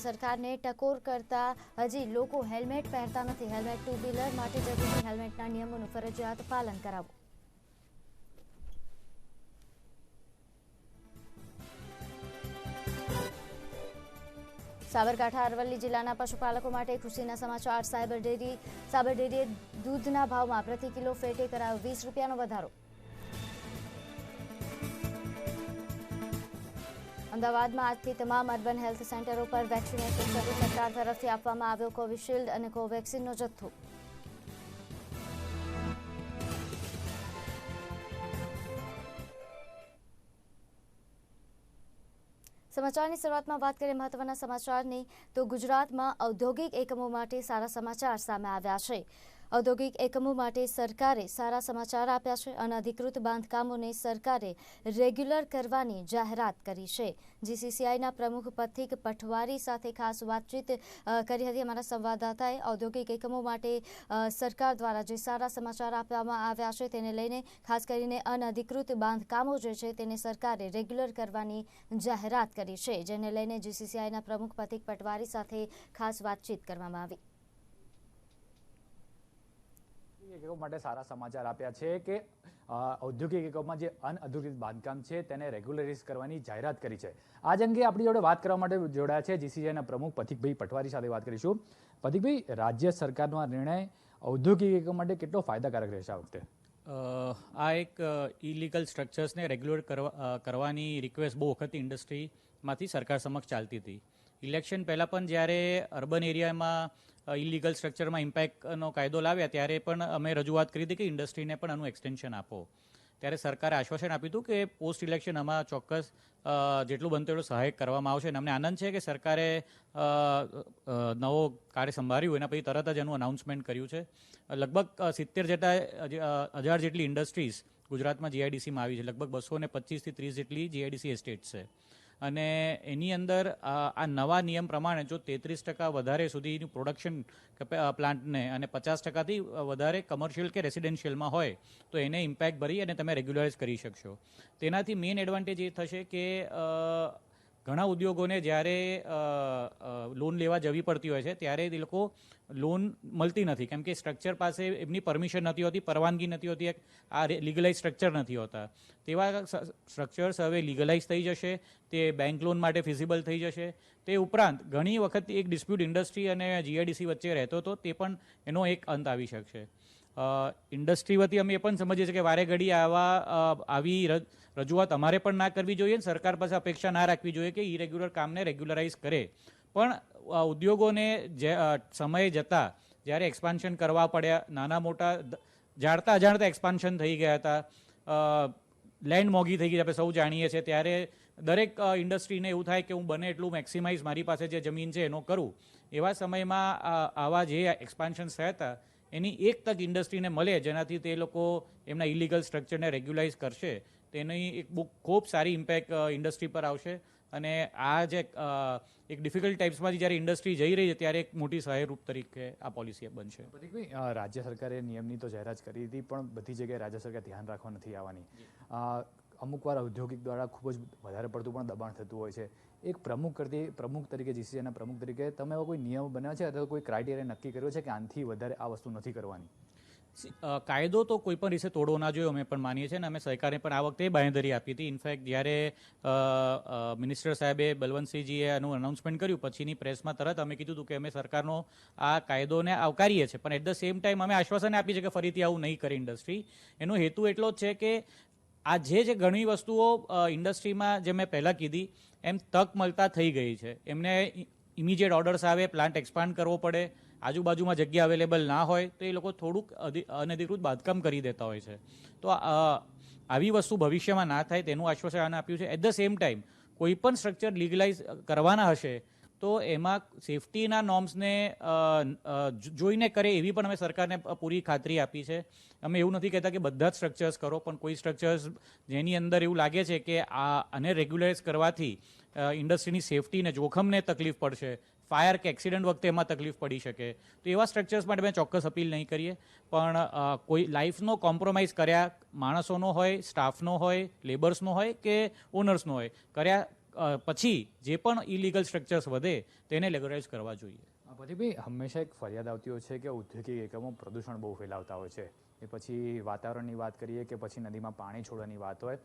સરકારને ટકોર કરતા હજી લોકો હેલ્મેટ પહેરતા નથી। હેલ્મેટ ટુ વ્હીલર માટે જરૂરી હેલ્મેટના નિયમોનું ફરજિયાત પાલન કરાવવું। સાબરકાંઠા અરવલ્લી જિલ્લાના પશુપાલકો માટે ખુશીના સમાચાર। સાબર ડેરીએ દૂધના ભાવમાં પ્રતિ કિલો ફેટે કરાયો 20 રૂપિયાનો વધારો। અમદાવાદમાં આજથી તમામ અર્બન હેલ્થ સેન્ટરો પર વેક્સિનેશન શરૂ। સરકાર તરફથી આપવામાં આવ્યો કોવિશિલ્ડ અને કોવેક્સિનનો જથ્થો। સમાચારની શરૂઆતમાં વાત કરીએ મહત્વના સમાચારની, તો ગુજરાતમાં ઔદ્યોગિક એકમો માટે સારા સમાચાર સામે આવ્યા છે। ઔદ્યોગિક એકમો માટે સરકારે સારા સમાચાર આપ્યા છે। અનધિકૃત બાંધકામોને સરકારે રેગ્યુલર કરવાની જાહેરાત કરી છે। જીસીસીઆઈના પ્રમુખ પથિક પટવારી સાથે ખાસ વાતચીત કરી હતી અમારા સંવાદદાતાએ। ઔદ્યોગિક એકમો માટે સરકાર દ્વારા જે સારા સમાચાર આપવામાં આવ્યા છે તેને લઈને ખાસ કરીને અનધિકૃત બાંધકામો જે છે તેને સરકારે રેગ્યુલર કરવાની જાહેરાત કરી છે, જેને લઈને જીસીસીઆઈના પ્રમુખ પથિક પટવારી સાથે ખાસ વાતચીત કરવામાં આવી। એકમો માટે સારા સમાચાર આપ્યા છે કે ઔદ્યોગિક એકમોમાં જે અનઅધિકૃત બાંધકામ છે તેને રેગ્યુલરાઇઝ કરવાની જાહેરાત કરી છે। આજ અંગે આપણી જોડે વાત કરવા માટે જોડાયા છે જીસીસીઆઈના પ્રમુખ પથિકભાઈ પટવારી સાથે વાત કરીશું। પથિકભાઈ, રાજ્ય સરકારનો આ નિર્ણય ઔદ્યોગિક એકમો માટે કેટલો ફાયદાકારક રહેશે આ વખતે? આ એક ઇલીગલ સ્ટ્રક્ચર્સને રેગ્યુલર કરવાની રિક્વેસ્ટ બહુ વખત ઇન્ડસ્ટ્રીમાંથી સરકાર સમક્ષ ચાલતી હતી। ઇલેક્શન પહેલાં પણ જ્યારે અર્બન એરિયામાં ઇલીગલ સ્ટ્રક્ચરમાં ઇમ્પેક્ટનો કાયદો લાવ્યા ત્યારે પણ અમે રજૂઆત કરી હતી કે ઇન્ડસ્ટ્રીને પણ આનું એક્સટેન્શન આપો। ત્યારે સરકારે આશ્વાસન આપ્યું હતું કે પોસ્ટ ઇલેક્શન આમાં ચોક્કસ જેટલું બનતું એટલું સહાયક કરવામાં આવશે। અને અમને આનંદ છે કે સરકારે નવો કાર્ય સંભાળ્યું એના પછી તરત જ એનું અનાઉન્સમેન્ટ કર્યું છે। લગભગ 70,000 જેટલી ઇન્ડસ્ટ્રીઝ ગુજરાતમાં જીઆઈડીસીમાં આવી છે। લગભગ 225 થી 30 જેટલી જીઆઈડીસી એસ્ટેટ્સ છે અને એની અંદર આ નવા નિયમ પ્રમાણે જો 33% વધારે સુધીનું પ્રોડક્શન પ્લાન્ટને અને 50%થી વધારે કમર્શિયલ કે રેસિડેન્શિયલમાં હોય તો એને ઇમ્પેક્ટ ભરી અને તમે રેગ્યુલરાઇઝ કરી શકશો। તેનાથી મેઇન એડવાન્ટેજ એ થશે કે ઘણા ઉદ્યોગોને જ્યારે લોન લેવા જવી પડતી હોય છે ત્યારે એ લોકો લોન મળતી નથી, કેમ કે સ્ટ્રક્ચર પાસે એમની પરમિશન નથી હોતી, પરવાનગી નથી હોતી, આ લીગલાઇઝ સ્ટ્રક્ચર નથી હોતા। તેવા સ્ટ્રક્ચર્સ હવે લીગલાઇઝ થઈ જશે, તે બેંક લોન માટે ફિઝિબલ થઈ જશે। તે ઉપરાંત ઘણી વખત એક ડિસ્પ્યુટ ઇન્ડસ્ટ્રી અને જીઆઈડીસી વચ્ચે રહેતો હતો, તે પણ એનો એક અંત આવી શકશે। ઇન્ડસ્ટ્રી વતી અમે એ પણ સમજીએ છીએ કે વારે ઘડી આવી રજૂઆત અમારે પણ ના કરવી જોઈએ, સરકાર પાસે અપેક્ષા ના રાખવી જોઈએ કે ઇરેગ્યુલર કામને રેગ્યુલરાઇઝ કરે। પણ ઉદ્યોગોને સમય જતાં જ્યારે એક્સપાન્શન કરવા પડ્યા, નાના મોટા જાણતા અજાણતા એક્સપાન્શન થઈ ગયા હતા, લેન્ડ મોંઘી થઈ ગઈ આપણે સૌ જાણીએ છીએ, ત્યારે દરેક ઇન્ડસ્ટ્રીને એવું થાય કે હું બને એટલું મેક્સિમાઇઝ મારી પાસે જે જમીન છે એનો કરું। એવા સમયમાં આવા જે એક્સપાન્શન્સ થયા હતા એની એક તક ઇન્ડસ્ટ્રીને મળે જેનાથી તે લોકો એમના ઇલીગલ સ્ટ્રક્ચરને રેગ્યુલાઇઝ કરશે, તેની એક ખૂબ સારી ઇમ્પેક્ટ ઇન્ડસ્ટ્રી પર આવશે। અને આ જે એક ડિફિકલ્ટ ટાઈપ્સમાંથી જ્યારે ઇન્ડસ્ટ્રી જઈ રહી છે ત્યારે એક મોટી સહાયરૂપ તરીકે આ પોલિસી બનશે। પથિકભાઈ, રાજ્ય સરકારે નિયમની તો જાહેરાત કરી હતી પણ બધી જગ્યાએ રાજ્ય સરકાર ધ્યાન રાખવા નથી આવવાની। અમુક વાર ઔદ્યોગિક દ્વારા ખૂબ જ વધારે પડતું પણ દબાણ થતું હોય છે। એક પ્રમુખ તરીકે જીસીસીઆઈના પ્રમુખ તરીકે તમે એવા કોઈ નિયમ બનાવ્યા છે અથવા કોઈ ક્રાઇટેરિયા નક્કી કર્યો છે કે આનાથી વધારે આ વસ્તુ નથી કરવાની? કાયદો તો કોઈ પણ રીતે તોડવો ના જોઈએ અમે પણ માનીએ છીએ અને અમે સરકારને પણ આ વખતે બાંહેધરી આપી હતી। ઇનફેક્ટ જ્યારે મિનિસ્ટર સાહેબે બલવંતસિંહજીએ આનું અનાઉન્સમેન્ટ કર્યું પછીની પ્રેસમાં તરત અમે કીધું હતું કે અમે સરકારનો આ કાયદોને આવકારીએ છીએ, પણ એટ ધ સેમ ટાઈમ અમે આશ્વાસન આપી છે કે ફરીથી આવું નહીં કરે ઇન્ડસ્ટ્રી। એનો હેતુ એટલો જ છે કે આ જે ઘણી વસ્તુઓ ઇન્ડસ્ટ્રીમાં જે મેં પહેલાં કીધી એમ તક મળતા થઈ ગઈ છે, એમને ઇમિડિયેટ ઓર્ડર્સ આવે, પ્લાન્ટ એક્સપાન્ડ કરવો પડે, આજુબાજુમાં જગ્યા અવેલેબલ ના હોય તો એ લોકો થોડુંક અનધિકૃત બાંધકામ કરી દેતા હોય છે। તો આવી વસ્તુ ભવિષ્યમાં ના થાય તેનું આશ્વાસન આપ્યું છે। એટ ધ સેમ ટાઈમ કોઈ પણ સ્ટ્રક્ચર લીગલાઇઝ કરવાના હશે તો એમાં સેફટીના નોર્મ્સને જોઈને કરે એવી પણ અમે સરકારને પૂરી ખાતરી આપી છે। અમે એવું નથી કહેતા કે બધા જ સ્ટ્રક્ચર્સ કરો, પણ કોઈ સ્ટ્રક્ચર્સ જેની અંદર એવું લાગે છે કે આને રેગ્યુલાઇઝ કરવાથી ઇન્ડસ્ટ્રીની સેફટીને જોખમને તકલીફ પડશે, ફાયર કે એક્સિડન્ટ વખતે એમાં તકલીફ પડી શકે, તો એવા સ્ટ્રક્ચર્સ માટે મેં ચોક્કસ અપીલ નહીં કરીએ। પણ કોઈ લાઈફનો કોમ્પ્રોમાઇઝ કર્યા માણસોનો હોય, સ્ટાફનો હોય, લેબર્સનો હોય કે ઓનર્સનો હોય, કર્યા પછી જે પણ ઇલીગલ સ્ટ્રક્ચર્સ વધે તેને રેગ્યુલાઇઝ કરવા જોઈએ. પ્રદીપભાઈ, હંમેશા એક ફરિયાદ આવતી હોય છે કે ઔદ્યોગિક એકમો પ્રદૂષણ બહુ ફેલાવતા હોય છે. એ પછી વાતાવરણની વાત કરીએ કે પછી નદીમાં પાણી છોડવાની વાત હોય,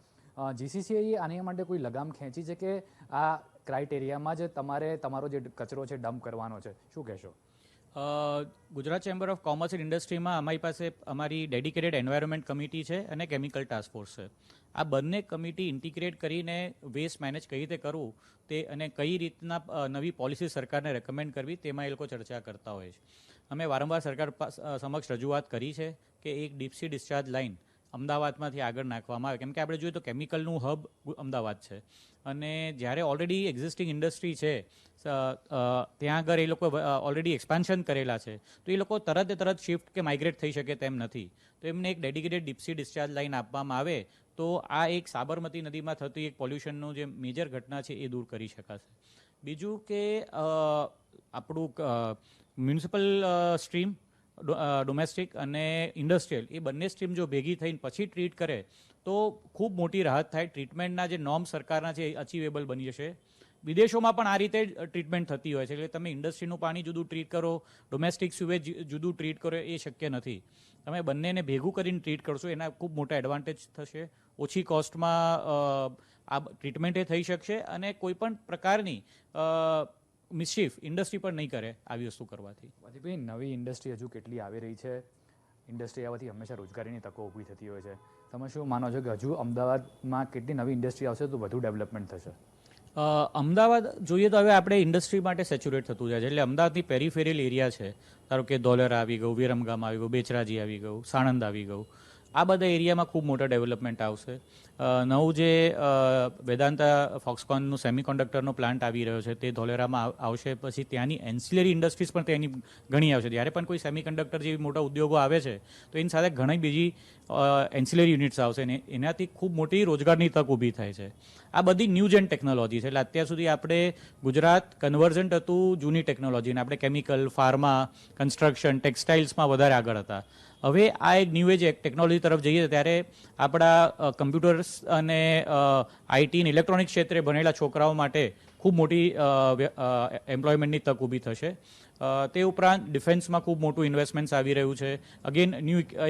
જીસીસીઆઈએ આની માટે કોઈ લગામ ખેંચી છે કે આ ક્રાઇટેરિયામાં જ તમારે તમારો જે કચરો છે ડમ્પ કરવાનો છે? શું કહેશો? Gujarat chamber of commerce and ઇન્ડસ્ટ્રીમાં અમારી પાસે અમારી ડેડિકેટેડ એન્વાયરમેન્ટ કમિટી છે અને કેમિકલ ટાસ્ક ફોર્સ છે. આ બંને કમિટી ઇન્ટિગ્રેટ કરીને વેસ્ટ મેનેજ કઈ રીતે કરવું તે અને કઈ રીતના નવી પોલિસી સરકારને રેકમેન્ડ કરવી તેમાં એ લોકો ચર્ચા કરતા હોય છે. અમે વારંવાર સરકાર સમક્ષ રજૂઆત કરી છે કે એક ડીપ સી ડિસ્ચાર્જ લાઇન અમદાવાદમાંથી આગળ નાખવામાં આવે, કેમ કે આપણે જોઈએ તો કેમિકલનું હબ અમદાવાદ છે અને જ્યારે ઓલરેડી એક્ઝિસ્ટિંગ ઇન્ડસ્ટ્રી છે ત્યાં આગળ એ લોકો ઓલરેડી એક્સપાન્શન કરેલા છે, તો એ લોકો તરત શિફ્ટ કે માઇગ્રેટ થઈ શકે તેમ નથી. તો એમને એક dedicated deep C discharge line આપવામાં આવે તો આ એક સાબરમતી નદીમાં થતી એક પોલ્યુશનનું જે મેજર ઘટના છે એ દૂર કરી શકાશે. બીજું કે આપણું મ્યુનિસિપલ સ્ટ્રીમ, ડોમેસ્ટિક અને ઇન્ડસ્ટ્રીયલ, એ બંને સ્ટ્રીમ જો ભેગી થઈને પછી ટ્રીટ કરે તો ખૂબ મોટી રાહત થાય. ટ્રીટમેન્ટના જે નોર્મ સરકારના છે એ અચીવેબલ બની જશે. વિદેશોમાં પણ આ રીતે ટ્રીટમેન્ટ થતી હોય છે, એટલે તમે ઇન્ડસ્ટ્રીનું પાણી જુદું ટ્રીટ કરો, ડોમેસ્ટિક સુવેજ જુદું ટ્રીટ કરો, એ શક્ય નથી. તમે બંનેને ભેગું કરીને ટ્રીટ કરશો એના ખૂબ મોટા એડવાન્ટેજ થશે. ઓછી કોસ્ટમાં આ ટ્રીટમેન્ટ એ થઈ શકશે અને કોઈ પણ પ્રકારની મિસચીફ ઇન્ડસ્ટ્રી પણ નહીં કરે આવી વસ્તુ કરવાથી. પ્રદીપભાઈ, નવી ઇન્ડસ્ટ્રી હજુ કેટલી આવી રહી છે? ઇન્ડસ્ટ્રી આવવાથી હંમેશા રોજગારીની તકો ઊભી થતી હોય છે. તમે શું માનો છો કે હજુ અમદાવાદમાં કેટલી નવી ઇન્ડસ્ટ્રી આવશે તો વધુ ડેવલપમેન્ટ થશે? અમદાવાદ જોઈએ તો હવે આપણે ઇન્ડસ્ટ્રી માટે સેચ્યુરેટ થતું જાય છે, એટલે અમદાવાદની પેરીફેરલ એરિયા છે, ધારો કે ધોલેરા આવી ગયું, વિરમગામ આવી ગયું, બેચરાજી આવી ગયું, સાણંદ આવી ગયું, આ બધા એરિયામાં ખૂબ મોટા ડેવલપમેન્ટ આવશે. નવું જે વેદાંતા ફોક્સકોનનું સેમિકન્ડક્ટરનો પ્લાન્ટ આવી રહ્યો છે તે ધોલેરામાં આવશે. પછી ત્યાંની એન્સિલરી ઇન્ડસ્ટ્રીઝ પણ તેની ઘણી આવશે. જ્યારે પણ કોઈ સેમિકન્ડક્ટર જેવી મોટા ઉદ્યોગો આવે છે તો એની સાથે ઘણી બીજી એન્સિલરી યુનિટ્સ આવશે ને એનાથી ખૂબ મોટી રોજગારની તક ઊભી થાય છે. આ બધી ન્યૂ જેન ટેકનોલોજી છે, એટલે અત્યાર સુધી આપણે ગુજરાત કન્વર્જન્ટ હતું જૂની ટેકનોલોજીને, આપણે કેમિકલ, ફાર્મા, કન્સ્ટ્રક્શન, ટેક્સટાઇલ્સમાં વધારે આગળ હતા. હવે આ એક ન્યૂ એજ ટેકનોલોજી તરફ જઈએ ત્યારે આપણા કમ્પ્યુટર્સ અને આઈટી અને ઇલેક્ટ્રોનિક ક્ષેત્રે ભણેલા છોકરાઓ માટે ખૂબ મોટી એમ્પ્લોયમેન્ટની તક ઊભી થશે. તે ઉપરાંત ડિફેન્સમાં ખૂબ મોટું ઇન્વેસ્ટમેન્ટ્સ આવી રહ્યું છે. અગેન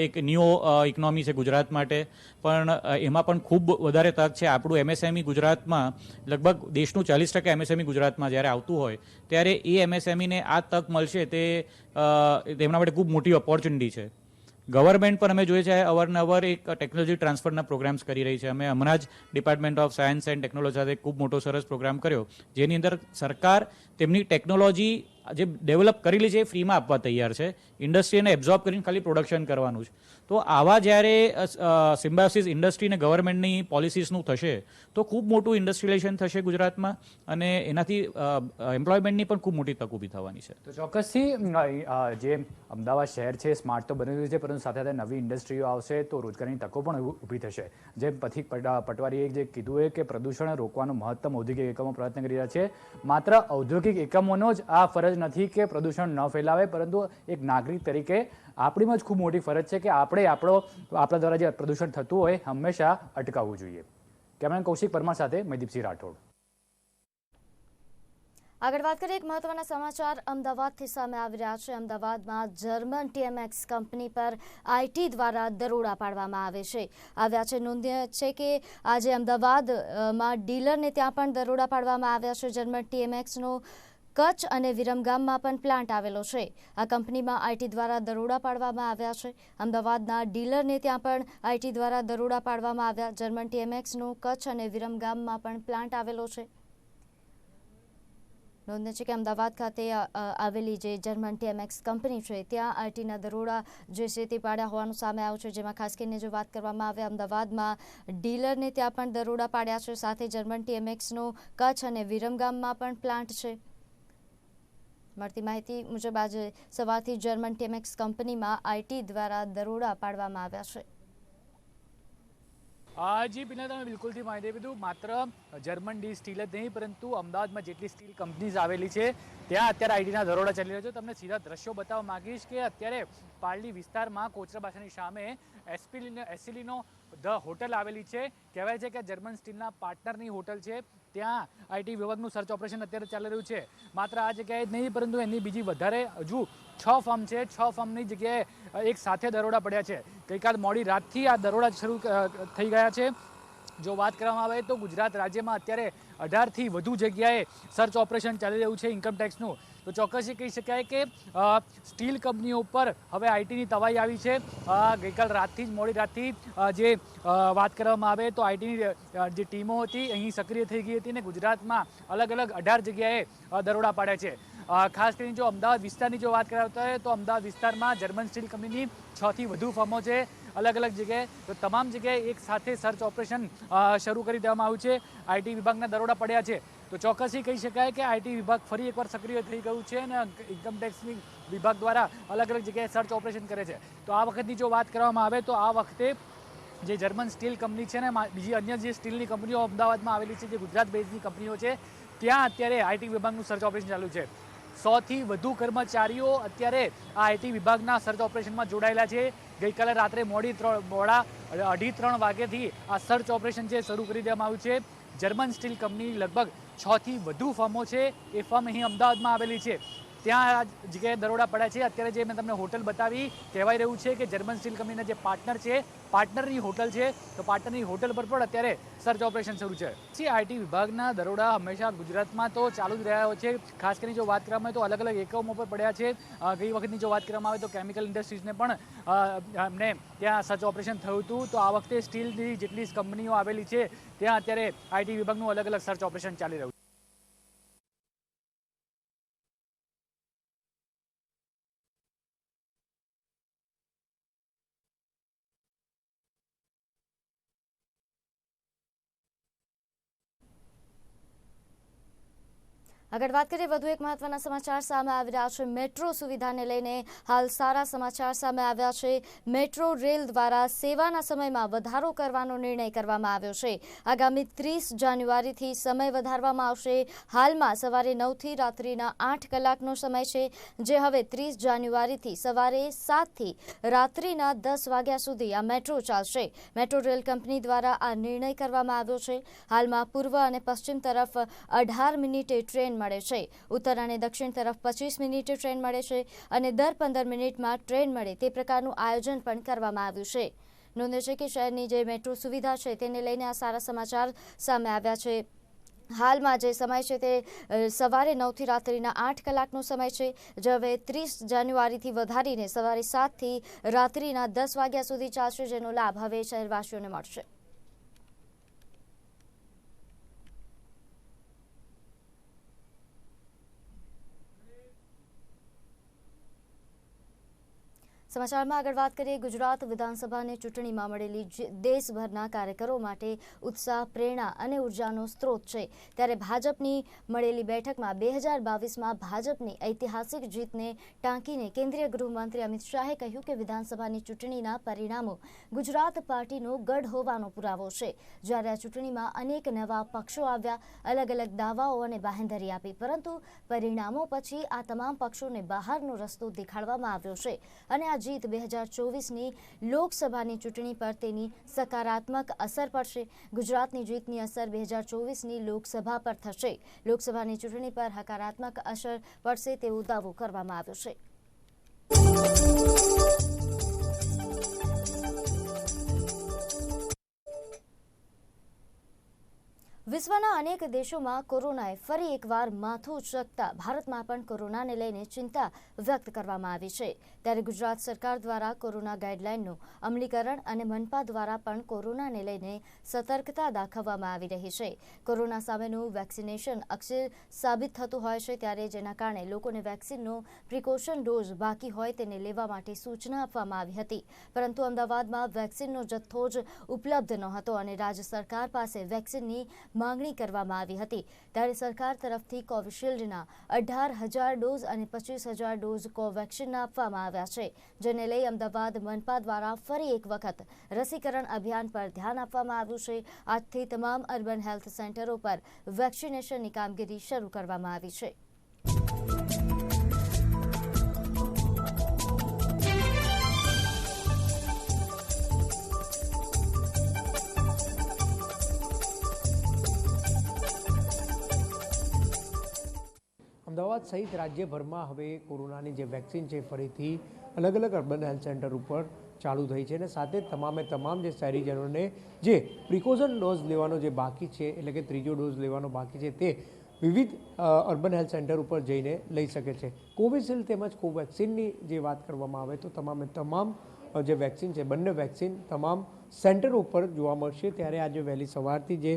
એક ન્યૂ ઇકોનોમી છે ગુજરાત માટે, પણ એમાં પણ ખૂબ વધારે તક છે. આપણું એમએસએમઈ ગુજરાતમાં લગભગ દેશનું 40% એમએસએમઈ ગુજરાતમાં જ્યારે આવતું હોય ત્યારે એ એમએસએમઈને આ તક મળશે તે તેમના માટે ખૂબ મોટી ઓપોર્ચ્યુનિટી છે. ગવર્મેન્ટ પણ અમે જોઈએ છે અવારનવાર એક ટેકનોલોજી ટ્રાન્સફરના પ્રોગ્રામ્સ કરી રહી છે. અમે હમણાં જ department of science and technology સાથે ખૂબ મોટો સરસ પ્રોગ્રામ કર્યો, જેની અંદર સરકાર તેમની ટેકનોલોજી જે ડેવલપ કરેલી છે એ ફ્રીમાં આપવા તૈયાર છે. ઇન્ડસ્ટ્રીને એબ્ઝોર્બ કરીને ખાલી પ્રોડક્શન કરવાનું છે. તો આવા જ્યારે સિમ્બાયોસિસ ઇન્ડસ્ટ્રી અને ગવર્મેન્ટની પોલિસીસનું થશે તો ખૂબ મોટું ઇન્ડસ્ટ્રીયલાઇઝેશન થશે ગુજરાતમાં અને એનાથી એમ્પ્લોયમેન્ટની પણ ખૂબ મોટી તક ઊભી થવાની છે. તો ચોક્કસથી જે અમદાવાદ શહેર છે સ્માર્ટ તો બની રહ્યું છે, પરંતુ સાથે સાથે નવી ઇન્ડસ્ટ્રીઓ આવશે તો રોજગારીની તકો પણ ઊભી થશે. જેમ પથિક પટવારીએ જે કીધું એ કે પ્રદૂષણ રોકવાનો મહત્તમ ઔદ્યોગિક એકમો પ્રયત્ન કરી રહ્યા છે. માત્ર ઔદ્યોગિક એકમોનો જ આ ફરજ નથી કે પ્રદૂષણ ન ફેલાવે, પરંતુ એક નાગરિક તરીકે આપણીમાં જ ખૂબ મોટી ફરજ છે કે આપણે આપણા દ્વારા જે પ્રદૂષણ થતું હોય હંમેશા અટકાવવું જોઈએ. કેમેરામેન કૌશિક પરમાર સાથે મયદીપસિંહ રાઠોડ. આગળ વાત કરીએ એક મહત્વના સમાચાર અમદાવાદથી સામે આવી રહ્યા છે. અમદાવાદમાં જર્મન ટીએમએક્સ કંપની પર આઈટી દ્વારા દરોડા પાડવામાં આવે છે. આવ્યા છે. નોંધનીય છે કે આજે અમદાવાદમાં ડીલરને ત્યાં પણ દરોડા પાડવામાં આવ્યા છે. જર્મન ટીએમએક્સનો કચ્છ અને વિરમગામમાં પણ પ્લાન્ટ આવેલો છે. આ કંપનીમાં આઈટી દ્વારા દરોડા પાડવામાં આવ્યા છે. અમદાવાદના ડીલરને ત્યાં પણ આઈટી દ્વારા દરોડા પાડવામાં આવ્યા. જર્મન ટીએમએક્સનો કચ્છ અને વિરમગામમાં પણ પ્લાન્ટ આવેલો છે. નોંધનીય છે કે અમદાવાદ ખાતે આવેલી જે જર્મન ટીએમએક્સ કંપની છે ત્યાં આઈટીના દરોડા જે છે તે પાડ્યા હોવાનું સામે આવ્યું છે. જેમાં ખાસ કરીને જો વાત કરવામાં આવે અમદાવાદમાં ડીલરને ત્યાં પણ દરોડા પાડ્યા છે. સાથે જર્મન ટીએમએક્સનો કચ્છ અને વિરમગામમાં પણ પ્લાન્ટ છે. મળતી માહિતી મુજબ આજે સવારથી જર્મન ટીએમએક્સ કંપનીમાં આઈટી દ્વારા દરોડા પાડવામાં આવ્યા છે. જી પિના, તમે બિલકુલથી માહિતી દીધું. માત્ર જર્મન ડી સ્ટીલ જ નહીં પરંતુ અમદાવાદમાં જેટલી સ્ટીલ કંપનીઝ આવેલી છે ત્યાં અત્યારે આઈટીના દરોડા ચાલી રહ્યા છે. તમને સીધા દ્રશ્યો બતાવવા માંગીશ કે અત્યારે પાલડી વિસ્તારમાં કોચરાબાસાની સામે એસિલિનો ધ હોટલ આવેલી છે. કહેવાય છે કે જર્મન સ્ટીલના પાર્ટનરની હોટલ છે. ત્યાં આઈટી વિભાગનું સર્ચ ઓપરેશન અત્યારે ચાલી રહ્યું છે. માત્ર આ જગ્યાએ જ નહીં, પરંતુ એની બીજી વધારે હજુ 6 ફર્મ છે. 6 ફર્મની જગ્યાએ એક સાથે દરોડા પડ્યા છે. ગઈકાલ મોડી રાતથી આ દરોડા શરૂ થઈ ગયા છે. જો વાત કરવામાં આવે તો ગુજરાત રાજ્યમાં અત્યારે 18થી વધુ જગ્યાએ સર્ચ ઓપરેશન ચાલી રહ્યું છે ઇન્કમટેક્સનું. તો ચોક્કસથી કહી શકાય કે સ્ટીલ કંપનીઓ ઉપર હવે આઈટીની તવાઈ આવી છે. ગઈકાલ રાતથી જ મોડી રાતથી જે વાત કરવામાં આવે તો આઈટીની જે ટીમો હતી અહીં સક્રિય થઈ ગઈ હતી ને ગુજરાતમાં અલગ અલગ 18 જગ્યાએ દરોડા પાડ્યા છે. ખાસ કરીને જો અમદાવાદ વિસ્તારની જો વાત કરાવતા હોય તો અમદાવાદ વિસ્તારમાં જર્મન સ્ટીલ કંપનીની 6થી વધુ ફર્મો છે અલગ અલગ જગ્યાએ. તો તમામ જગ્યાએ એક સાથે સર્ચ ઓપરેશન શરૂ કરી દેવામાં આવ્યું છે. આઈટી વિભાગના દરોડા પડ્યા છે. તો ચોક્કસથી કહી શકાય કે આઈટી વિભાગ ફરી એકવાર સક્રિય થઈ ગયું છે અને ઇન્કમટેક્સની વિભાગ દ્વારા અલગ અલગ જગ્યાએ સર્ચ ઓપરેશન કરે છે. તો આ વખતની જો વાત કરવામાં આવે તો આ વખતે જે જર્મન સ્ટીલ કંપની છે ને બીજી અન્ય જે સ્ટીલની કંપનીઓ અમદાવાદમાં આવેલી છે, જે ગુજરાત બેઝની કંપનીઓ છે, ત્યાં અત્યારે આઈટી વિભાગનું સર્ચ ઓપરેશન ચાલુ છે. 100થી વધુ કર્મચારીઓ અત્યારે આ આઈટી વિભાગના સર્ચ ઓપરેશનમાં જોડાયેલા છે. ગઈકાલે રાત્રે મોડી 2:30 વાગ્યાથી આ સર્ચ ઓપરેશન છે શરૂ કરી દેવામાં આવ્યું છે. જર્મન સ્ટીલ કંપની લગભગ 6થી વધુ ફર્મો છે. એ ફર્મ અહીં અમદાવાદમાં આવેલી છે. ત્યાં આ જગ્યાએ દરોડા પડ્યા છે. અત્યારે જે મેં તમને હોટલ બતાવી, કહેવાય રહ્યું છે કે જર્મન સ્ટીલ કંપનીના જે પાર્ટનર છે, પાર્ટનરની હોટલ છે, તો પાર્ટનરની હોટલ પર પણ અત્યારે સર્ચ ઓપરેશન શરૂ છે. આઈટી વિભાગના દરોડા હંમેશા ગુજરાતમાં તો ચાલુ જ રહ્યા છે. ખાસ કરીને જો વાત કરવામાં આવે તો અલગ અલગ એકમો પર પડ્યા છે. ગઈ વખતની જો વાત કરવામાં આવે તો કેમિકલ ઇન્ડસ્ટ્રીઝને પણ અમને ત્યાં સર્ચ ઓપરેશન થયું હતું. તો આ વખતે સ્ટીલની જેટલી કંપનીઓ આવેલી છે ત્યાં અત્યારે આઈટી વિભાગનું અલગ અલગ સર્ચ ઓપરેશન ચાલી રહ્યું છે. આગળ વાત કરીએ વધુ એક મહત્વના સમાચાર સામે આવી રહ્યા છે. મેટ્રો સુવિધાને લઈને હાલ સારા સમાચાર સામે આવ્યા છે. મેટ્રો રેલ દ્વારા સેવાના સમયમાં વધારો કરવાનો નિર્ણય કરવામાં આવ્યો છે. આગામી 30 જાન્યુઆરીથી સમય વધારવામાં આવશે. હાલમાં સવારે 9થી રાત્રિના 8 કલાકનો સમય છે, જે હવે 30 જાન્યુઆરીથી સવારે 7થી રાત્રિના 10 વાગ્યા સુધી આ મેટ્રો ચાલશે. મેટ્રો રેલ કંપની દ્વારા આ નિર્ણય કરવામાં આવ્યો છે. હાલમાં પૂર્વ અને પશ્ચિમ તરફ 18 મિનિટે ટ્રેન મળે છે. ઉત્તર અને દક્ષિણ તરફ 25 મિનિટે ટ્રેન મળે છે અને દર 15 મિનિટમાં ટ્રેન મળે તે પ્રકારનું આયોજન પણ કરવામાં આવ્યું છે. નોંધે છે કે શહેરની જે મેટ્રો સુવિધા છે તેને લઈને આ સારા સમાચાર સામે આવ્યા છે. હાલમાં જે સમય છે તે સવારે 9થી રાત્રિના 8 કલાકનો સમય છે, જે હવે 30 જાન્યુઆરીથી વધારીને સવારે 7થી રાત્રિના 10 વાગ્યા સુધી ચાલશે, જેનો લાભ હવે શહેરવાસીઓને મળશે. સમાચારમાં આગળ વાત કરીએ. ગુજરાત વિધાનસભાની ચૂંટણીમાં મળેલી દેશભરના કાર્યકરો માટે ઉત્સાહ, પ્રેરણા અને ઉર્જાનો સ્ત્રોત છે. ત્યારે ભાજપની મળેલી બેઠકમાં 2022માં ભાજપની ઐતિહાસિક જીતને ટાંકીને કેન્દ્રીય ગૃહમંત્રી અમિત શાહે કહ્યું કે વિધાનસભાની ચૂંટણીના પરિણામો ગુજરાત પાર્ટીનો ગઢ હોવાનો પુરાવો છે. જ્યારે આ ચૂંટણીમાં અનેક નવા પક્ષો આવ્યા, અલગ અલગ દાવાઓ અને બાહેંધરી આપી, પરંતુ પરિણામો પછી આ તમામ પક્ષોને બહારનો રસ્તો દેખાડવામાં આવ્યો છે અને આ જીત 2024ની લોકસભાની ચૂંટણી પર તેની સકારાત્મક અસર પડશે. ગુજરાતની જીતની અસર 2024ની લોકસભા પર થશે. લોકસભાની ચૂંટણી પર હકારાત્મક અસર પડશે તેવો દાવો કરવામાં આવ્યો છે. વિશ્વના અનેક દેશોમાં કોરોનાએ ફરી એકવાર માથું ઉચકતા ભારતમાં પણ કોરોનાને લઈને ચિંતા વ્યક્ત કરવામાં આવી છે. ત્યારે ગુજરાત સરકાર દ્વારા કોરોના ગાઈડલાઈનનું અમલીકરણ અને મનપા દ્વારા પણ કોરોનાને લઈને સતર્કતા દાખવવામાં આવી રહી છે. કોરોના સામેનું વેક્સિનેશન અક્ષર સાબિત થતું હોય છે, ત્યારે જેના કારણે લોકોને વેક્સિનનો પ્રિકોશન ડોઝ બાકી હોય તેને લેવા માટે સૂચના આપવામાં આવી હતી. પરંતુ અમદાવાદમાં વેક્સિનનો જથ્થો જ ઉપલબ્ધ ન હતો અને રાજ્ય સરકાર પાસે વેક્સિનની માંગણી કરવામાં આવી હતી. ત્યારે સરકાર તરફથી કોવિશિલ્ડના 18,000 ડોઝ અને 25,000 ડોઝ કોવેક્સિનના આપવામાં આવ્યા છે, જેને લઈ અમદાવાદ મનપા દ્વારા ફરી એક વખત રસીકરણ અભિયાન પર ધ્યાન આપવામાં આવ્યું છે. આજથી તમામ અર્બન હેલ્થ સેન્ટરો પર વેક્સિનેશનની કામગીરી શરૂ કરવામાં આવી છે. અમદાવાદ સહિત રાજ્યભરમાં હવે કોરોનાની જે વેક્સિન છે ફરીથી અલગ અલગ અર્બન હેલ્થ સેન્ટર ઉપર ચાલુ થઈ છે અને સાથે તમામ જે શહેરીજનોને જે પ્રિકોશન ડોઝ લેવાનો જે બાકી છે એટલે કે ત્રીજો ડોઝ લેવાનો બાકી છે તે વિવિધ અર્બન હેલ્થ સેન્ટર ઉપર જઈને લઈ શકે છે. કોવિશિલ્ડ તેમજ કોવેક્સિનની જે વાત કરવામાં આવે તો તમામ જે વેક્સિન છે બંને વેક્સિન તમામ સેન્ટરો ઉપર જોવા મળશે. ત્યારે આજે વહેલી સવારથી જે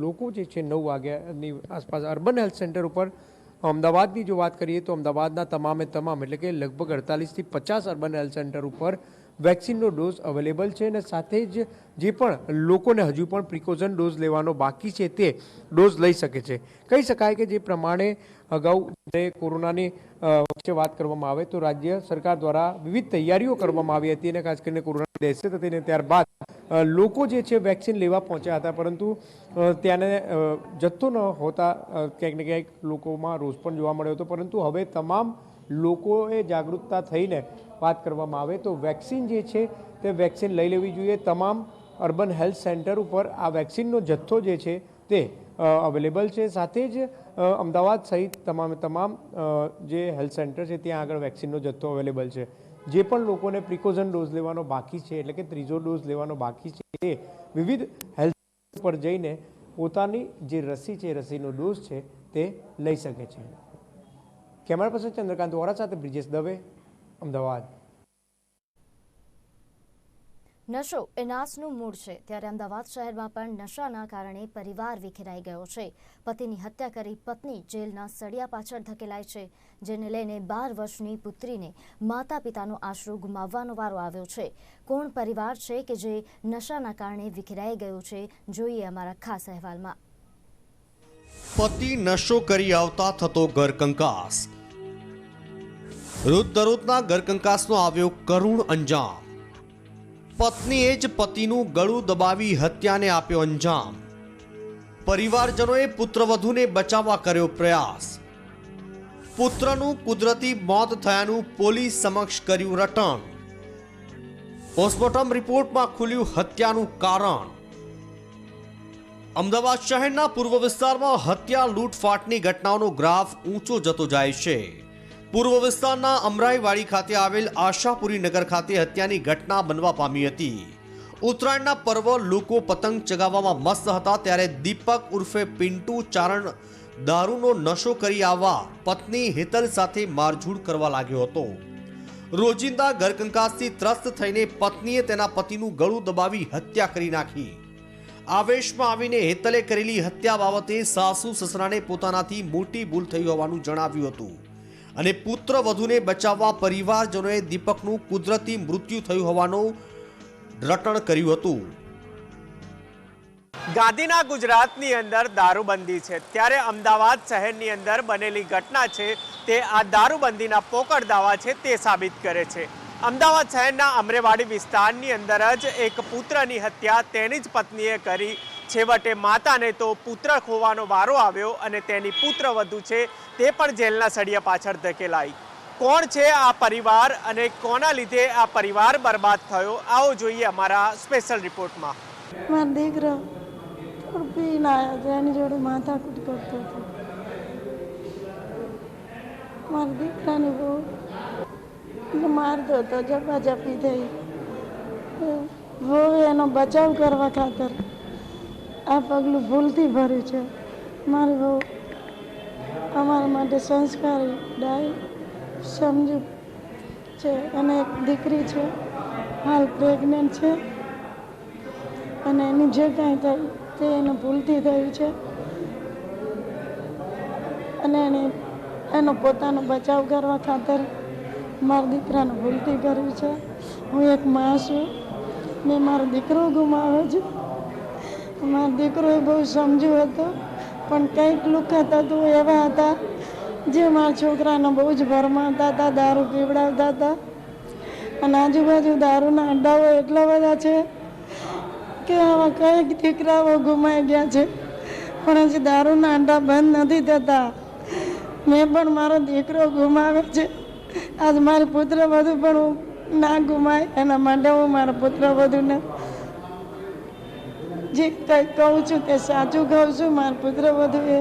લોકો જે છે 9 વાગ્યાની આસપાસ અર્બન હેલ્થ સેન્ટર ઉપર અમદાવાદની જો વાત કરીએ તો અમદાવાદના તમામ એટલે કે લગભગ 48 થી 50 અર્બન હેલ્થ સેન્ટર ઉપર વેક્સિનનો ડોઝ અવેલેબલ છે અને સાથે જ જે પણ લોકોને હજુ પણ પ્રિકોશન ડોઝ લેવાનો બાકી છે તે ડોઝ લઈ શકે છે. કહી શકાય કે જે પ્રમાણે અગાઉ કોરોનાની વચ્ચે વાત કરવામાં આવે તો રાજ્ય સરકાર દ્વારા વિવિધ તૈયારીઓ કરવામાં આવી હતી અને ખાસ કરીને કોરોનાની દહેશત હતી અને ત્યારબાદ લોકો જે છે વેક્સિન લેવા પહોંચ્યા હતા, પરંતુ ત્યાંને જથ્થો ન હોતા ક્યાંક ને ક્યાંક લોકોમાં રોષ પણ જોવા મળ્યો હતો. પરંતુ હવે તમામ લોકોએ જાગૃતતા થઈને વાત કરવામાં આવે તો વેક્સિન જે છે તે વેક્સિન લઈ લેવી જોઈએ. તમામ અર્બન હેલ્થ સેન્ટર ઉપર આ વેક્સિનનો જથ્થો જે છે તે અવેલેબલ છે. સાથે જ અમદાવાદ સહિત તમામ જે હેલ્થ સેન્ટર છે ત્યાં આગળ વેક્સિનનો જથ્થો અવેલેબલ છે. જે પણ લોકોને પ્રિકોશન ડોઝ લેવાનો બાકી છે એટલે કે ત્રીજો ડોઝ લેવાનો બાકી છે તે વિવિધ હેલ્થ પર જઈને પોતાની જે રસી છે રસીનો ડોઝ છે તે લઈ શકે છે. કેમેરા પર્સન ચંદ્રકાંત વોરા સાથે બ્રિજેશ દવે, અમદાવાદ. નશો એ નાશનું મૂળ છે, ત્યારે અમદાવાદ શહેરમાં પણ નશાના કારણે પરિવાર વિખેરાઈ ગયો છે. પતિની હત્યા કરી પત્ની જેલના સળિયા પાછળ ધકેલાઈ છે, જેને લઈને 12 વર્ષની પુત્રીને માતા પિતાનો આશરો ગુમાવવાનો વારો આવ્યો છે. કોણ પરિવાર છે કે જે નશાના કારણે વિખેરાઈ ગયો છે, જોઈએ અમારા ખાસ અહેવાલમાં. પતિ નશો કરી આવતા થતો ઘરકંકાસ. રોજ દરરોજના ઘરકંકાસનો આવ્યો કરુણ અંજામ. પત્નીએ જ પતિનું ગળું દબાવી હત્યાને આપ્યો અંજામ. પરિવારજનોએ પુત્રવધૂને બચાવવા કર્યો પ્રયાસ. પુત્રનું કુદરતી મોત થયાનું પોલીસ સમક્ષ કર્યું રટણ. પોસ્ટમોર્ટમ રિપોર્ટમાં ખુલ્યું હત્યાનું કારણ. અમદાવાદ શહેરના પૂર્વ વિસ્તારમાં હત્યા લૂંટફાટની ઘટનાઓનો ગ્રાફ ઊંચો જતો જાય છે. પૂર્વ વિસ્તારના અમરાઈવાડી ખાતે આવેલ આશાપુરી નગર ખાતે હત્યાની ઘટના બનવા પામી હતી. ઉત્તરાયણના પર્વ લોકો પતંગ ચગાવવામાં મસ્ત હતા ત્યારે દીપક ઉર્ફે પિન્ટુ ચારણ દારૂનો નશો કરી આવવા પત્ની હેતલ સાથે મારઝૂડ કરવા લાગ્યો હતો. રોજિંદા ઘરકંકાસથી ત્રસ્ત થઈને પત્નીએ તેના પતિનું ગળું દબાવી હત્યા કરી નાખી. આવેશમાં આવીને હેતલે કરેલી હત્યા બાબતે સાસુ સસરાને પોતાનાથી મોટી ભૂલ થઈ હોવાનું જણાવ્યું હતું અને પુત્ર વધુને બચાવવા પરિવારજનોએ દીપકનું કુદરતી મૃત્યુ થયું હોવાનું રટણ કર્યું હતું. ગાંધીના ગુજરાતની અંદર દારૂબંધી છે, ત્યારે અમદાવાદ શહેરની અંદર બનેલી ઘટના છે તે આ દારૂબંધીના પોકળ દાવા છે તે સાબિત કરે છે. અમદાવાદ શહેરના અમરેવાડી વિસ્તારની અંદર જ એક પુત્રની હત્યા તેની જ પત્નીએ કરી. છેવટે માતાને તો પુત્ર ખોવાનો વારો આવ્યો અને તેની પુત્રવધુ છે તે પણ જેલના સળિયા પાછળ ધકેલાઈ. કોણ છે આ પરિવાર અને કોના લીધે આ પરિવાર બરબાદ થયો, આવો જોઈએ અમારા સ્પેશિયલ રિપોર્ટમાં. મારો દીકરો પીને આવ્યો હતો, એની જોડે માથાકૂટ કરતો હતો. મારા દીકરાને બહુ મારતો હતો, ઝપાઝપી થઈ. બહુ એનો બચાવ કરવા ખાતર આ પગલું ભૂલથી ભર્યું છે. મારી બહુ અમારા માટે સંસ્કારી ડાય સમજુ છે અને એક દીકરી છે, હાલ પ્રેગ્નન્ટ છે અને એની જે કાંઈ થયું તે એને ભૂલથી થયું છે અને એનો પોતાનો બચાવ કરવા ખાતર મારા દીકરાને ભૂલથી કર્યું છે. હું એક મા છું, મેં મારો દીકરો ગુમાવ્યો છે. મારો દીકરો એ બહુ સમજુ હતો, પણ કંઈક લુખા તત્વો એવા હતા જે મારા છોકરાને બહુ જ ભરમાતા હતા, દારૂ પીવડાવતા હતા અને આજુબાજુ દારૂના અડ્ડાઓ એટલા બધા છે કે આવા કંઈક દીકરાઓ ગુમાઈ ગયા છે, પણ હજી દારૂના અડ્ડા બંધ નથી થતા. મેં પણ મારો દીકરો ગુમાવ્યો છે. આજ મારી પુત્રવધુ પણ હું ના ગુમાય એના માટે હું મારા પુત્રવધુને જે કંઈ કહું છું તે સાચું કહું છું. મારા પુત્રવધુએ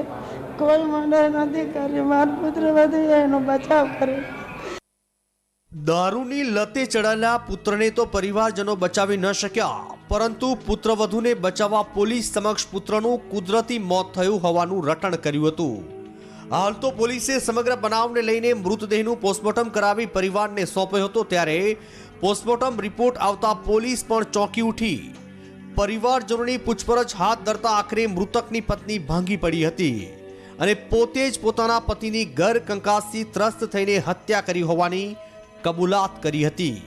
કોઈ મને નથી કર્યું. મારો પુત્ર બધું એનો બચાવ કરે. દારૂની લતે ચડાયેલા પુત્રને તો પરિવારજનો બચાવી ન શક્યા, પરંતુ પુત્રવધૂને બચાવવા પોલીસ સમક્ષ પુત્રનું કુદરતી મોત થયું હોવાનું રટણ કર્યું હતું. હાલ તો પોલીસે સમગ્ર બનાવને લઈને મૃતદેહનું પોસ્ટમોર્ટમ કરાવી પરિવારને સોંપ્યો હતો. ત્યારે પોસ્ટમોર્ટમ રિપોર્ટ આવતા પોલીસ પણ ચોંકી ઉઠી. પરિવારજનોની પૂછપરછ હાથ ધરતા આખરે મૃતકની પત્ની ભાંગી પડી હતી અને પોતે જ પોતાના પતિની ઘર કંકાસથી ત્રસ્ત થઈને હત્યા કરી હોવાની કબૂલાત કરી હતી.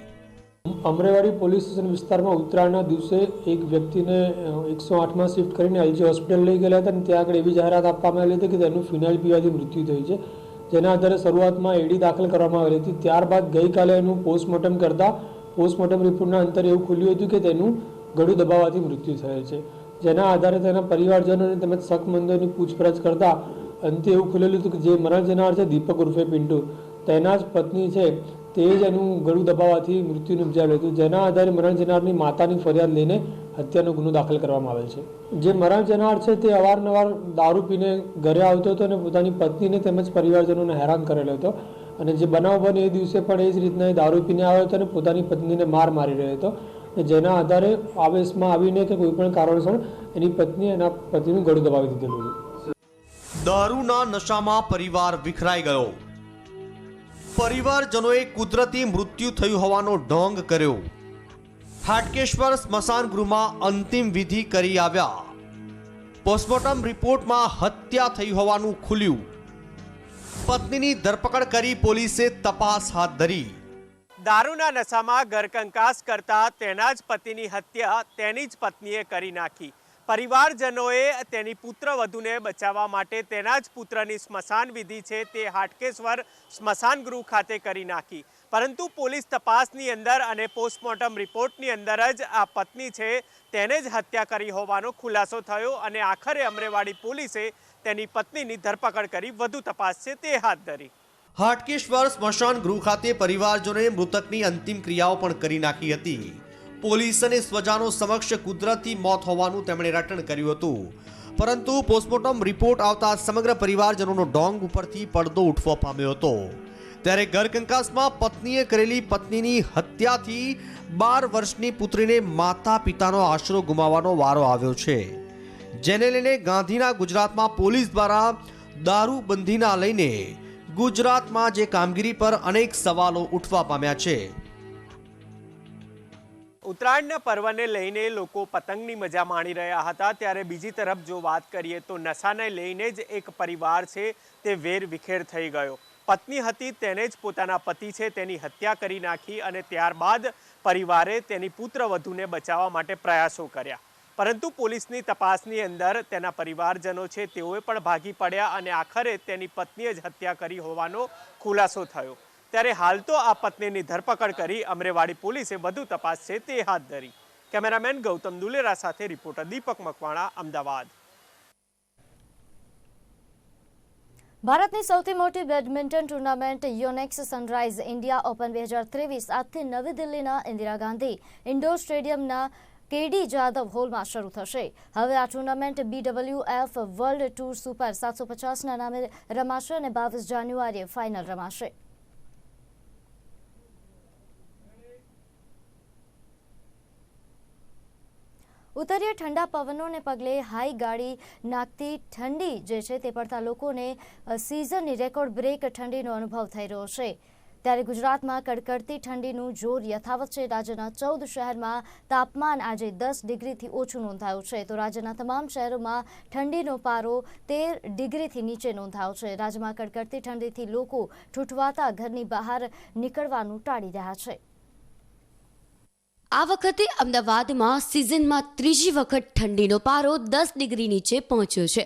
અમરેવાડી પોલીસ સ્ટેશન વિસ્તારમાં ઉત્તરાયણના દિવસે એક વ્યક્તિને 108માં શિફ્ટ કરીને એલજી હોસ્પિટલ લઈ ગયેલા હતા અને ત્યાં આગળ એવી જાહેરાત આપવામાં આવેલી હતી કે તેનું ફિનાઇલ પીવાથી મૃત્યુ થયું છે, જેના આધારે શરૂઆતમાં એડી દાખલ કરવામાં આવેલી હતી. ત્યારબાદ ગઈકાલે એનું પોસ્ટમોર્ટમ કરતા પોસ્ટમોર્ટમ રિપોર્ટના અંતર એવું ખુલ્યું હતું કે તેનું ગળું દબાવવાથી મૃત્યુ થયેલ છે, જેના આધારે તેના પરિવારજનોને તેમજ શકમંદોની પૂછપરછ કરતા અંતે એવું ખુલેલું હતું કે જે મરણ જનાર છે દીપક ઉર્ફે પિન્ટુ, તેના જ પત્ની છે, તે જ એનું ગળું દબાવવાથી મૃત્યુ નિપજાવ્યું હતું. જેના આધારે મરણ જનારની માતાની ફરિયાદ લઈને હત્યાનો ગુનો દાખલ કરવામાં આવેલ છે. જે મરણ જનાર છે તે અવારનવાર દારૂ પીને ઘરે આવતો હતો અને પોતાની પત્નીને તેમજ પરિવારજનોને હેરાન કરેલો હતો અને જે બનાવ બને એ દિવસે પણ એ જ રીતના દારૂ પીને આવ્યો હતો અને પોતાની પત્નીને માર મારી રહ્યો હતો. જેના આધારે આવેશમાં આવીને કે કોઈ પણ કારણસર એની પત્ની એના પતિનું ગળું દબાવી દીધેલું હતું. દારૂના નશામાં પરિવાર વિખરાઈ ગયો. પરિવારજનોએ કુદરતી મૃત્યુ થયું હોવાનો ઢોંગ કર્યો. હાટકેશ્વર સ્મશાન ગૃહમાં અંતિમ વિધિ કરી આવ્યા. પોસ્ટમોર્ટમ રિપોર્ટમાં હત્યા થઈ હોવાનું ખુલ્યું. પત્નીની ધરપકડ કરી પોલીસે તપાસ હાથ ધરી. દારૂના નશામાં ઘરકંકાસ કરતા તેના જ પતિની હત્યા તેની જ પત્નીએ કરી નાખી. પરિવારજનોએ તેની પુત્રવધૂને બચાવવા માટે તેના જ પુત્રની સ્મશાન વિધિ છે તે હાટકેશ્વર સ્મશાન ગૃહ ખાતે કરી નાખી. પરંતુ પોલીસ તપાસની અંદર અને પોસ્ટમોર્ટમ રિપોર્ટની અંદર જ આ પત્ની છે તેને જ હત્યા કરી હોવાનો ખુલાસો થયો અને આખરે અમરેવાડી પોલીસે તેની પત્નીની ધરપકડ કરી વધુ તપાસ છે તે હાથ ધરી. હાટકેશ્વર સ્મશાન ગૃહ ખાતે પરિવારજનોએ મૃતકની અંતિમ ક્રિયાઓ પણ કરી નાખી હતી. પોલીસ અને સ્વજાનો સમક્ષ કુદરતી મોત હોવાનું તેમણે રટણ કર્યું હતું, પરંતુ પોસ્ટમોર્ટમ રિપોર્ટ આવતા સમગ્ર પરિવારજનોનો ડોંગ ઉપરથી પડદો ઉઠવા પામ્યો હતો. ત્યારે ઘરકંકાસમાં પત્નીએ કરેલી પત્નીની હત્યાથી 12 વર્ષની પુત્રીને માતા પિતાનો આશરો ગુમાવવાનો વારો આવ્યો છે, જેને લઈને ગાંધીના ગુજરાતમાં પોલીસ દ્વારા દારૂબંધીના લઈને ગુજરાતમાં જે કામગીરી પર અનેક સવાલો ઉઠવા પામ્યા છે. ઉત્તરાયણના પર્વને લઈને લોકો પતંગની મજા માણી રહ્યા હતા, ત્યારે બીજી તરફ જો વાત કરીએ તો નશાને લઈને જ એક પરિવાર છે તે વેર વિખેર થઈ ગયો. પત્ની હતી તેને જ પોતાના પતિ છે તેની હત્યા કરી નાખી અને ત્યારબાદ પરિવારે તેની પુત્રવધૂને બચાવવા માટે પ્રયાસો કર્યા, પરંતુ પોલીસની તપાસની અંદર તેના પરિવારજનો છે તેઓએ પણ ભાગી પડ્યા અને આખરે તેની પત્નીએ જ હત્યા કરી હોવાનો ખુલાસો થયો. ત્યારે હાલ તો આ પત્નીની ધરપકડ કરી અમરેવાડી પોલીસે વધુ તપાસ છે તે હાથ ધરી. કેમેરામેન ગૌતમ દુલેરા સાથે રિપોર્ટર દીપક મકવાણા, અમદાવાદ. ભારતની સૌથી મોટી badminton tournament Yonex Sunrise India Open 2023 આજથી નવી દિલ્હીના ઇન્દિરા ગાંધી ઇન્ડોર સ્ટેડિયમના કેડી જાદવ હોલમાં શરૂ થશે. હવે આ tournament BWF world tour super 750ના નામે રમાશે અને 22 જાન્યુઆરીએ ફાઇનલ રમાશે. ઉત્તરીય ઠંડા પવનોને પગલે હાઈ ગાડી નાખતી ઠંડી જે છે તે પડતા લોકોને સિઝનની રેકોર્ડ બ્રેક ઠંડીનો અનુભવ થઈ રહ્યો છે. ત્યારે ગુજરાતમાં કડકડતી ઠંડીનું જોર યથાવત છે. રાજ્યના 14 શહેરમાં તાપમાન આજે 10 ડિગ્રીથી ઓછું નોંધાયું છે, તો રાજ્યના તમામ શહેરોમાં ઠંડીનો પારો 13 ડિગ્રીથી નીચે નોંધાયો છે. રાજ્યમાં કડકડતી ઠંડીથી લોકો ઠૂઠવાતા ઘરની બહાર નીકળવાનું ટાળી રહ્યા છે. આ વખતે અમદાવાદમાં સિઝનમાં ત્રીજી વખત ઠંડીનો પારો 10 ડિગ્રી નીચે પહોંચ્યો છે.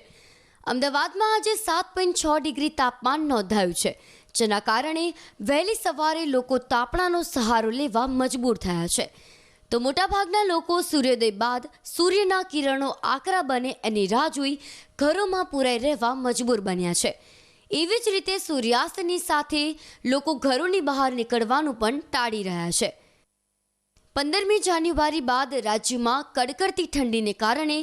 અમદાવાદમાં આજે 7.6 ડિગ્રી તાપમાન નોંધાયું છે, જેના કારણે વહેલી સવારે લોકો તાપણાનો સહારો લેવા મજબૂર થયા છે. તો મોટાભાગના લોકો સૂર્યોદય બાદ સૂર્યના કિરણો આકરા બને એની રાહ જોઈ ઘરોમાં પુરાઈ રહેવા મજબૂર બન્યા છે. એવી જ રીતે સૂર્યાસ્તની સાથે લોકો ઘરોની બહાર નીકળવાનું પણ ટાળી રહ્યા છે. 15મી જાન્યુઆરી બાદ રાજ્યમાં કડકડતી ઠંડીને કારણે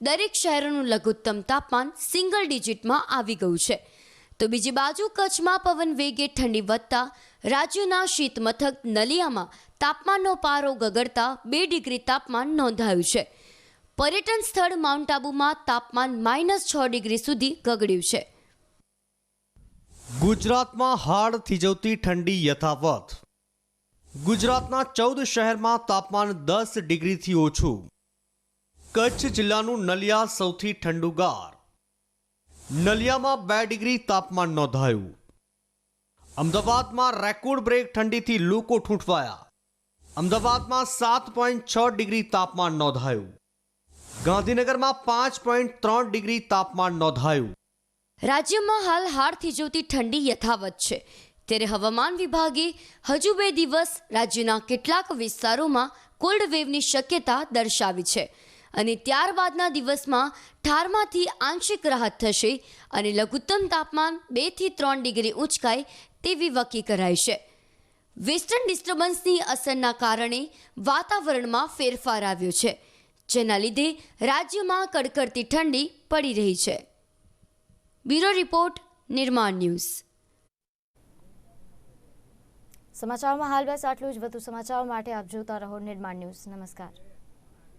દરેક શહેરોનું લઘુત્તમ તાપમાન સિંગલ ડિજિટમાં આવી ગયું છે. તો બીજી બાજુ કચ્છમાં પવન વેગે ઠંડી વધતા રાજ્યના શીત મથક નલિયામાં તાપમાનનો પારો ગગડતા 2 ડિગ્રી તાપમાન નોંધાયું છે. પર્યટન સ્થળ માઉન્ટ આબુમાં તાપમાન -6 ડિગ્રી સુધી ગગડ્યું છે. ગુજરાતમાં હાડ થીજવતી ઠંડી યથાવત. ગુજરાતના 14 શહેરમાં તાપમાન 10 ડિગ્રીથી ઓછું. કચ્છ જિલ્લાનું નલિયા સૌથી ઠંડુ ગાર. નલિયામાં 2 ડિગ્રી તાપમાન નોંધાયું. અમદાવાદમાં રેકોર્ડ બ્રેક ઠંડીથી લોકો ઠૂંઠવાયા. અમદાવાદમાં 7.6 ડિગ્રી તાપમાન નોંધાયું. ગાંધીનગરમાં 5.3 ડિગ્રી તાપમાન નોંધાયું. રાજ્યમાં હાલ હાડ થીજવતી ઠંડી યથાવત છે. ત્યારે હવામાન વિભાગે હજુ 2 દિવસ રાજ્યના કેટલાક વિસ્તારોમાં કોલ્ડ વેવની શક્યતા દર્શાવી છે અને ત્યારબાદના દિવસમાં ઠારમાંથી આંશિક રાહત થશે અને લઘુત્તમ તાપમાન 2 થી 3 ડિગ્રી ઊંચકાય તેવી વકી કરાઈ છે. વેસ્ટર્ન ડિસ્ટર્બન્સની અસરના કારણે વાતાવરણમાં ફેરફાર આવ્યો છે, જેના લીધે રાજ્યમાં કડકડતી ઠંડી પડી રહી છે. બ્યુરો રિપોર્ટ, નિર્માણ ન્યૂઝ. સમાચારોમાં હાલ બસ આટલું જ. વધુ સમાચારો માટે આપ જોતા રહો નિર્માણ ન્યૂઝ. નમસ્કાર.